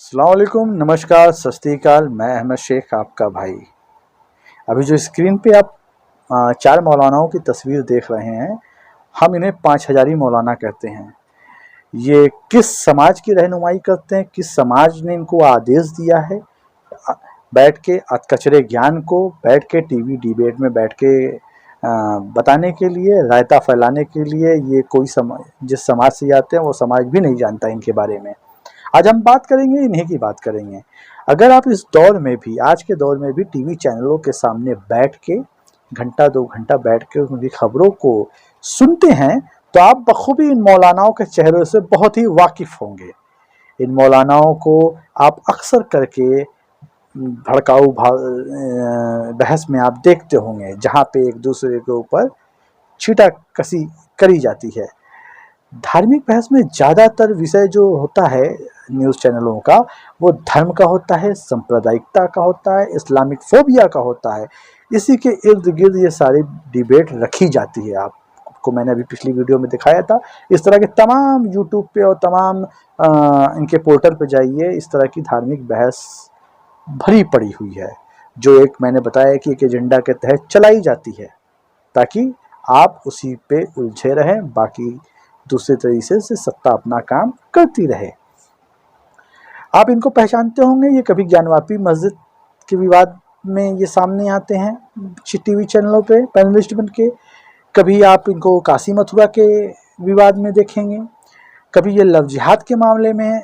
अस्सलाम वालेकुम, नमस्कार, सत श्री अकाल। मैं अहमद शेख आपका भाई। अभी जो स्क्रीन पे आप चार मौलानाओं की तस्वीर देख रहे हैं, हम इन्हें 5,000 मौलाना कहते हैं। ये किस समाज की रहनुमाई करते हैं, किस समाज ने इनको आदेश दिया है अ, बैठ के अधकचरे ज्ञान को बैठ के टीवी डिबेट में बैठ के बताने के लिए, रायता फैलाने के लिए। ये कोई जिस समाज से आते हैं वो समाज भी नहीं जानता इनके बारे में। आज हम बात करेंगे, इन्हीं की बात करेंगे। अगर आप इस दौर में भी, आज के दौर में भी टीवी चैनलों के सामने बैठ के घंटा 2 घंटा बैठ के उनकी खबरों को सुनते हैं, तो आप बखूबी इन मौलानाओं के चेहरों से बहुत ही वाकिफ होंगे। इन मौलानाओं को आप अक्सर करके भड़काऊ बहस में आप देखते होंगे, जहाँ पे एक दूसरे के ऊपर छींटाकसी करी जाती है। धार्मिक बहस में ज़्यादातर विषय जो होता है न्यूज़ चैनलों का, वो धर्म का होता है, सांप्रदायिकता का होता है, इस्लामिक फोबिया का होता है। इसी के इर्द गिर्द ये सारी डिबेट रखी जाती है। आपको मैंने अभी पिछली वीडियो में दिखाया था। इस तरह के तमाम यूट्यूब पे और तमाम इनके पोर्टल पे जाइए, इस तरह की धार्मिक बहस भरी पड़ी हुई है, जो एक मैंने बताया कि एक एजेंडा के तहत चलाई जाती है, ताकि आप उसी पे उलझे रहें, बाकी दूसरे तरीके से सत्ता अपना काम करती रहे। आप इनको पहचानते होंगे, ये कभी ज्ञानवापी मस्जिद के विवाद में ये सामने आते हैं टीवी चैनलों पे पैनलिस्ट बन के। कभी आप इनको काशी मथुरा के विवाद में देखेंगे, कभी ये लव जिहाद के मामले में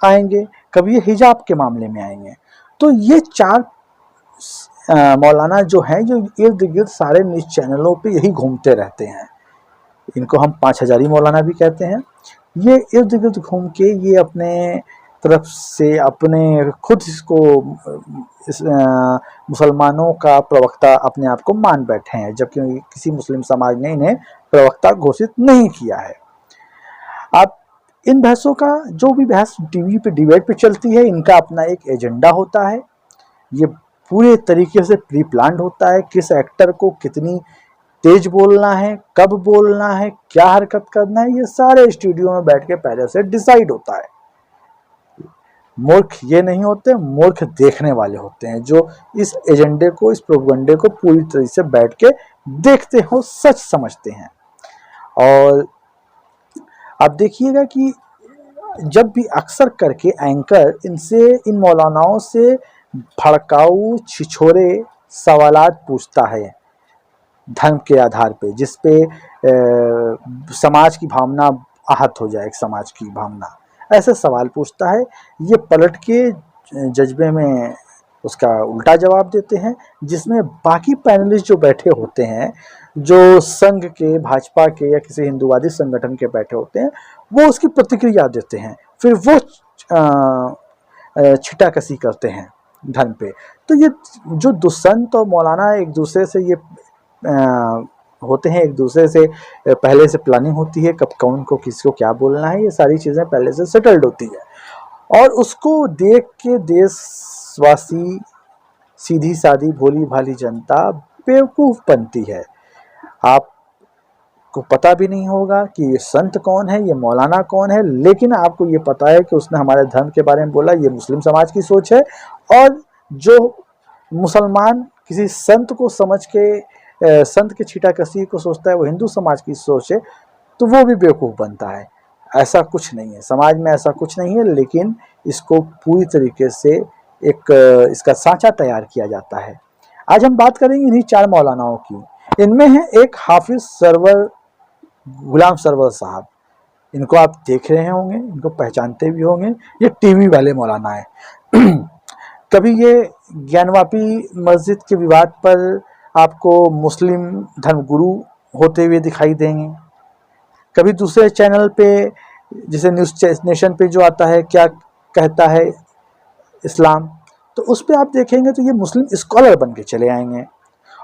आएंगे, कभी ये हिजाब के मामले में आएंगे। तो ये चार मौलाना जो हैं, जो इर्द गिर्द सारे न्यूज़ चैनलों पे यही घूमते रहते हैं। इनको हम 5,000 मौलाना भी कहते हैं। ये इर्द गिर्द घूम के ये अपने तरफ से अपने खुद इसको मुसलमानों का प्रवक्ता अपने आप को मान बैठे हैं, जबकि किसी मुस्लिम समाज ने इन्हें प्रवक्ता घोषित नहीं किया है। आप इन बहसों का, जो भी बहस टीवी पे डिबेट पे चलती है, इनका अपना एक एजेंडा होता है। ये पूरे तरीके से प्री प्लान्ड होता है, किस एक्टर को कितनी तेज बोलना है, कब बोलना है, क्या हरकत करना है, ये सारे स्टूडियो में बैठ के पहले से डिसाइड होता है। मूर्ख ये नहीं होते, मूर्ख देखने वाले होते हैं, जो इस एजेंडे को, इस प्रोपेगेंडे को पूरी तरह से बैठ के देखते हो, सच समझते हैं। और आप देखिएगा कि जब भी अक्सर करके एंकर इनसे, इन मौलानाओं से भड़काऊ छिछोरे सवालात पूछता है धर्म के आधार पे, जिस पे समाज की भावना आहत हो जाए, एक समाज की भावना, ऐसे सवाल पूछता है। ये पलट के जज्बे में उसका उल्टा जवाब देते हैं, जिसमें बाकी पैनलिस्ट जो बैठे होते हैं, जो संघ के, भाजपा के या किसी हिंदूवादी संगठन के बैठे होते हैं, वो उसकी प्रतिक्रिया देते हैं। फिर वो छिटाकसी करते हैं धर्म पे। तो ये जो दुष्संत और मौलाना एक दूसरे से ये होते हैं, एक दूसरे से पहले से प्लानिंग होती है, कब कौन को किसको क्या बोलना है, ये सारी चीज़ें पहले से सेटल्ड होती है। और उसको देख के देशवासी, सीधी सादी भोली भाली जनता बेवकूफ़ बनती है। आपको पता भी नहीं होगा कि ये संत कौन है, ये मौलाना कौन है, लेकिन आपको ये पता है कि उसने हमारे धर्म के बारे में बोला, ये मुस्लिम समाज की सोच है। और जो मुसलमान किसी संत को समझ के, संत के छीटाकसी को सोचता है, वो हिंदू समाज की सोच है, तो वो भी बेवकूफ़ बनता है। ऐसा कुछ नहीं है, समाज में ऐसा कुछ नहीं है, लेकिन इसको पूरी तरीके से एक इसका सांचा तैयार किया जाता है। आज हम बात करेंगे इन्हीं चार मौलानाओं की। इनमें है एक हाफिज सरवर, गुलाम सरवर साहब। इनको आप देख रहे होंगे, इनको पहचानते भी होंगे, ये टीवी वाले मौलाना है। कभी ये ज्ञानवापी मस्जिद के विवाद पर आपको मुस्लिम धर्मगुरु होते हुए दिखाई देंगे। कभी दूसरे चैनल पे, जैसे न्यूज़ नेशन पे जो आता है, क्या कहता है इस्लाम, तो उस पे आप देखेंगे तो ये मुस्लिम स्कॉलर बन के चले आएंगे।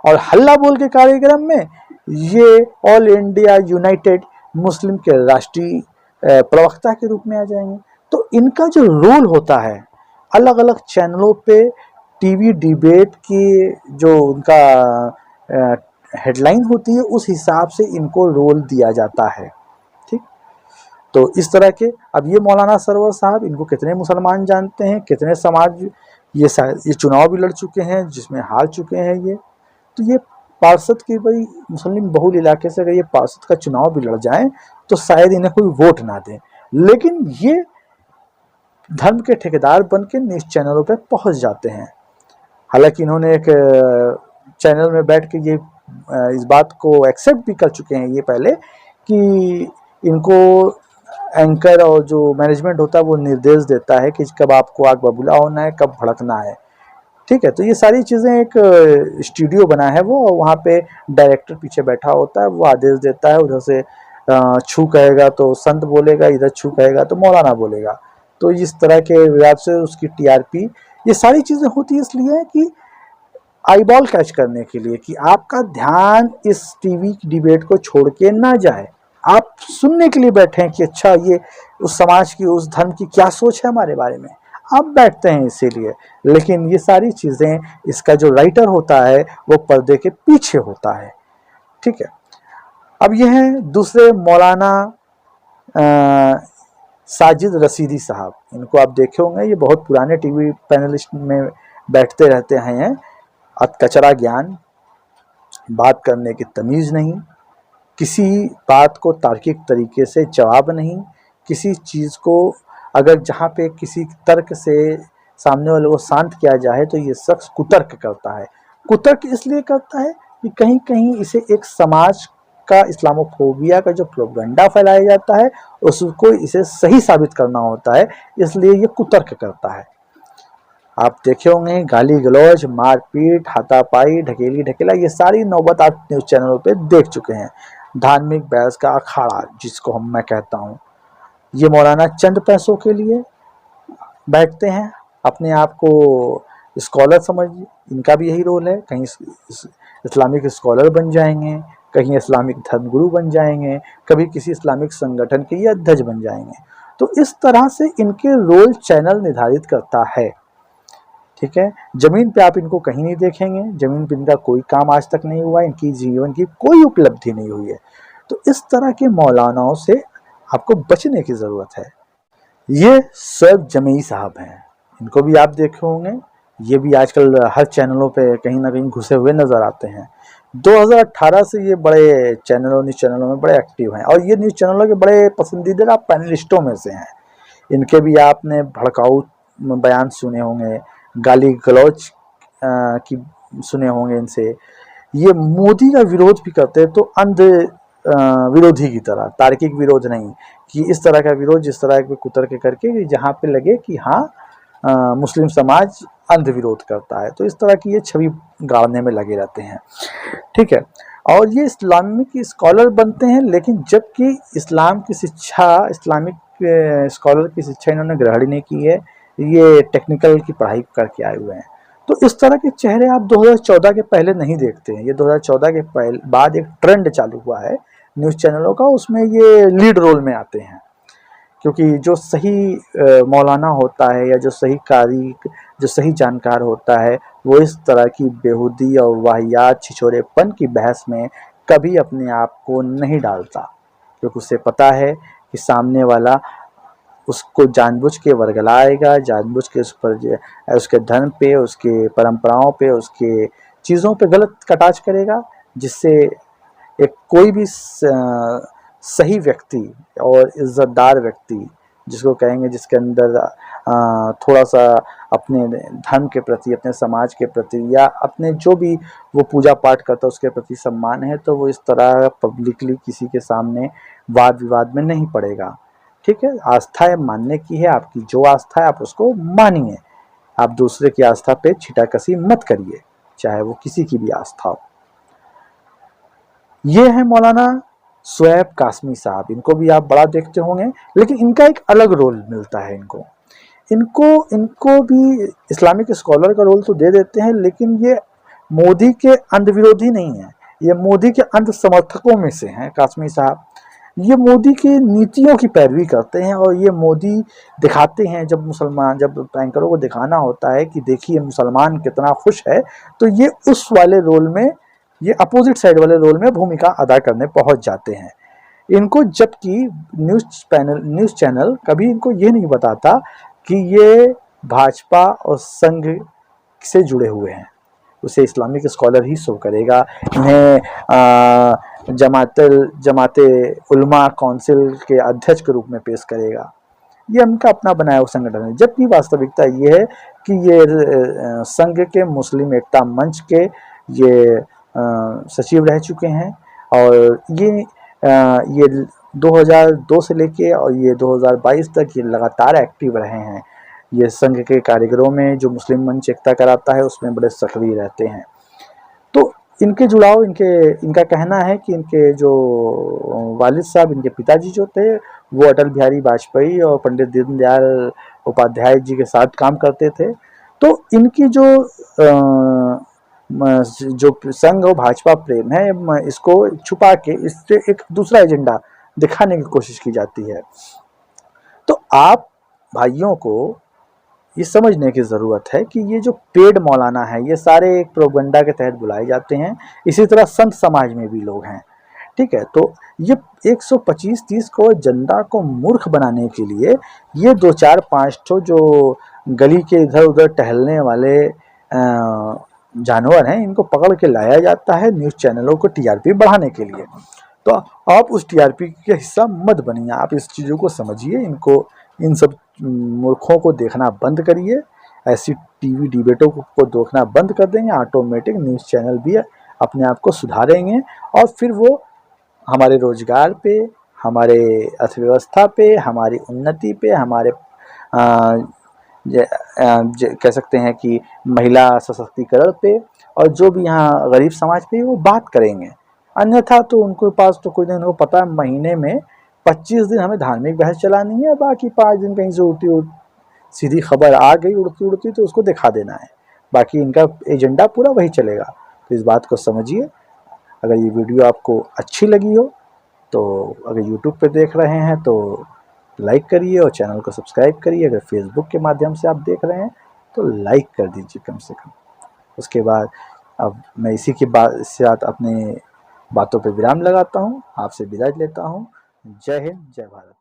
और हल्ला बोल के कार्यक्रम में ये ऑल इंडिया यूनाइटेड मुस्लिम के राष्ट्रीय प्रवक्ता के रूप में आ जाएंगे। तो इनका जो रोल होता है अलग अलग चैनलों पे, टीवी डिबेट की जो उनका हेडलाइन होती है, उस हिसाब से इनको रोल दिया जाता है। ठीक, तो इस तरह के, अब ये मौलाना सरवर साहब, इनको कितने मुसलमान जानते हैं, कितने समाज, ये चुनाव भी लड़ चुके हैं जिसमें हार चुके हैं ये। तो ये पार्षद की, भाई मुस्लिम बहुल इलाके से अगर ये पार्षद का चुनाव भी लड़ जाए तो शायद इन्हें कोई वोट ना दे, लेकिन ये धर्म के ठेकेदार बन के न्यूज चैनलों पर पहुंच जाते हैं। हालांकि इन्होंने एक चैनल में बैठ के ये इस बात को एक्सेप्ट भी कर चुके हैं ये पहले कि इनको एंकर और जो मैनेजमेंट होता है वो निर्देश देता है कि कब आपको आग बबूला होना है, कब भड़कना है। ठीक है, तो ये सारी चीज़ें एक स्टूडियो बना है वो, और वहाँ पे डायरेक्टर पीछे बैठा होता है, वो आदेश देता है, उधर से छू कहेगा तो संत बोलेगा, इधर छू कहेगा तो मौलाना बोलेगा। तो इस तरह के विवाद से उसकी टीआरपी, ये सारी चीज़ें होती इसलिए कि आईबॉल कैच करने के लिए, कि आपका ध्यान इस टीवी की डिबेट को छोड़ के ना जाए, आप सुनने के लिए बैठे हैं कि अच्छा ये उस समाज की, उस धर्म की क्या सोच है हमारे बारे में, आप बैठते हैं इसीलिए। लेकिन ये सारी चीज़ें, इसका जो राइटर होता है वो पर्दे के पीछे होता है। ठीक है, अब ये हैं दूसरे मौलाना साजिद रशीदी साहब। इनको आप देखे होंगे, ये बहुत पुराने टीवी पैनलिस्ट में बैठते रहते हैं। कचरा ज्ञान, बात करने की तमीज़ नहीं, किसी बात को तार्किक तरीके से जवाब नहीं, किसी चीज़ को अगर जहाँ पे किसी तर्क से सामने वाले को शांत किया जाए तो ये शख्स कुतर्क करता है। कुतर्क इसलिए करता है कि कहीं कहीं इसे एक समाज का, इस्लामोफोबिया का जो प्रोपेगेंडा फैलाया जाता है उसको इसे सही साबित करना होता है, इसलिए ये कुतर्क करता है। आप देखे होंगे गाली गलौज, मारपीट, हाथापाई, ढकेली ढकेला, ये सारी नौबत आप न्यूज़ चैनलों पे देख चुके हैं। धार्मिक बहस का अखाड़ा जिसको मैं कहता हूँ, ये मौलाना चंद पैसों के लिए बैठते हैं, अपने आप को स्कॉलर समझिए, इनका भी यही रोल है। कहीं इस्लामिक स्कॉलर बन जाएंगे, कहीं इस्लामिक धर्मगुरु बन जाएंगे, कभी किसी इस्लामिक संगठन के ये अध्यक्ष बन जाएंगे। तो इस तरह से इनके रोल चैनल निर्धारित करता है। ठीक है, जमीन पे आप इनको कहीं नहीं देखेंगे, जमीन पे इनका कोई काम आज तक नहीं हुआ, इनकी जीवन की कोई उपलब्धि नहीं हुई है। तो इस तरह के मौलानाओं से आपको बचने की ज़रूरत है। ये शोएब जमई साहब हैं, इनको भी आप देखे होंगे, ये भी आजकल हर चैनलों पे कहीं ना कहीं घुसे हुए नज़र आते हैं। 2018 से ये बड़े न्यूज़ चैनलों में बड़े एक्टिव हैं, और ये न्यूज़ चैनलों के बड़े पसंदीदा पैनलिस्टों में से हैं। इनके भी आपने भड़काऊ बयान सुने होंगे, गाली गलौज की सुने होंगे इनसे। ये मोदी का विरोध भी करते हैं तो अंध विरोधी की तरह, तार्किक विरोध नहीं, कि इस तरह का विरोध जिस तरह के कुतर के करके जहाँ पे लगे कि हाँ मुस्लिम समाज अंध विरोध करता है, तो इस तरह की ये छवि गाड़ने में लगे रहते हैं। ठीक है, और ये इस्लामिक स्कॉलर बनते हैं, लेकिन जबकि इस्लाम की शिक्षा, इस्लामिक स्कॉलर की शिक्षा इन्होंने ग्रहण नहीं की है, ये टेक्निकल की पढ़ाई करके आए हुए हैं। तो इस तरह के चेहरे आप 2014 के पहले नहीं देखते हैं। ये 2014 के बाद एक ट्रेंड चालू हुआ है न्यूज़ चैनलों का, उसमें ये लीड रोल में आते हैं, क्योंकि जो सही मौलाना होता है या जो सही कारी, जो सही जानकार होता है, वो इस तरह की बेहूदी और वाहियात छिछोरेपन की बहस में कभी अपने आप को नहीं डालता, क्योंकि उसे पता है कि सामने वाला उसको जानबूझ के वर्गलाएगा, जानबूझ के उस पर, उसके धर्म पे, उसके परंपराओं पे, उसके चीज़ों पे गलत कटाक्ष करेगा, जिससे एक कोई भी सही व्यक्ति और इज्जतदार व्यक्ति, जिसको कहेंगे जिसके अंदर थोड़ा सा अपने धर्म के प्रति, अपने समाज के प्रति, या अपने जो भी वो पूजा पाठ करता है उसके प्रति सम्मान है, तो वो इस तरह पब्लिकली किसी के सामने वाद विवाद में नहीं पड़ेगा। ठीक है, आस्था है मानने की है, आपकी जो आस्था है आप उसको मानिए, आप दूसरे की आस्था पे छिटाकसी मत करिए, चाहे वो किसी की भी आस्था हो। ये है मौलाना शोएब कासमी साहब, इनको भी आप बड़ा देखते होंगे, लेकिन इनका एक अलग रोल मिलता है इनको। इनको भी इस्लामिक स्कॉलर का रोल तो दे देते हैं, लेकिन ये मोदी के अंध विरोधी नहीं है, ये मोदी के अंध समर्थकों में से हैं कासमी साहब। ये मोदी की नीतियों की पैरवी करते हैं, और ये मोदी दिखाते हैं, जब एंकरों को दिखाना होता है कि देखिए मुसलमान कितना खुश है, तो ये उस वाले रोल में, ये अपोजिट साइड वाले रोल में भूमिका अदा करने पहुंच जाते हैं। इनको, जबकि न्यूज़ चैनल कभी इनको ये नहीं बताता कि ये भाजपा और संघ से जुड़े हुए हैं। उसे इस्लामिक स्कॉलर ही शो करेगा, इन्हें जमाते उलमा काउंसिल के अध्यक्ष के रूप में पेश करेगा। ये उनका अपना बनाया हुआ संगठन है, जबकि वास्तविकता ये है कि ये संघ के मुस्लिम एकता मंच के ये सचिव रह चुके हैं, और ये 2002 से लेके और ये 2022 तक ये लगातार एक्टिव रहे हैं। ये संघ के कार्यक्रमों में जो मुस्लिम मंच एकता कराता है उसमें बड़े सक्रिय रहते हैं। तो इनके जुड़ाव, इनका कहना है कि इनके जो वालिद साहब, इनके पिताजी जो थे वो अटल बिहारी वाजपेयी और पंडित दीनदयाल उपाध्याय जी के साथ काम करते थे। तो इनकी जो संघ और भाजपा प्रेम है, इसको छुपा के इससे एक दूसरा एजेंडा दिखाने की कोशिश की जाती है। तो आप भाइयों को ये समझने की ज़रूरत है कि ये जो पेड मौलाना है ये सारे एक प्रोपगंडा के तहत बुलाए जाते हैं। इसी तरह संत समाज में भी लोग हैं, ठीक है। तो ये 125-30 को जनता को मूर्ख बनाने के लिए ये 2-4-5 ठो जो गली के इधर उधर टहलने वाले जानवर हैं, इनको पकड़ के लाया जाता है न्यूज़ चैनलों को टीआरपी बढ़ाने के लिए। तो आप उस टीआरपी का हिस्सा मत बनिए, आप इस चीज़ों को समझिए, इन सब मूर्खों को देखना बंद करिए। ऐसी टीवी डिबेटों को देखना बंद कर देंगे, ऑटोमेटिक न्यूज़ चैनल भी अपने आप को सुधारेंगे, और फिर वो हमारे रोजगार पे, हमारे अर्थव्यवस्था पे, हमारी उन्नति पे, हमारे कह सकते हैं कि महिला सशक्तिकरण पे, और जो भी यहाँ गरीब समाज पे वो बात करेंगे। अन्यथा तो उनके पास तो कोई नहीं, उनको पता है महीने में 25 दिन हमें धार्मिक बहस चलानी है, बाकी 5 दिन कहीं से सीधी खबर आ गई उड़ती उड़ती तो उसको दिखा देना है। बाकी इनका एजेंडा पूरा वही चलेगा। तो इस बात को समझिए। अगर ये वीडियो आपको अच्छी लगी हो तो अगर यूट्यूब पे देख रहे हैं तो लाइक करिए और चैनल को सब्सक्राइब करिए। अगर फेसबुक के माध्यम से आप देख रहे हैं तो लाइक कर दीजिए कम से कम। उसके बाद अब मैं इसी के साथ अपने बातों पे विराम लगाता हूँ, आपसे विदा लेता हूँ। जय हिंद, जय भारत।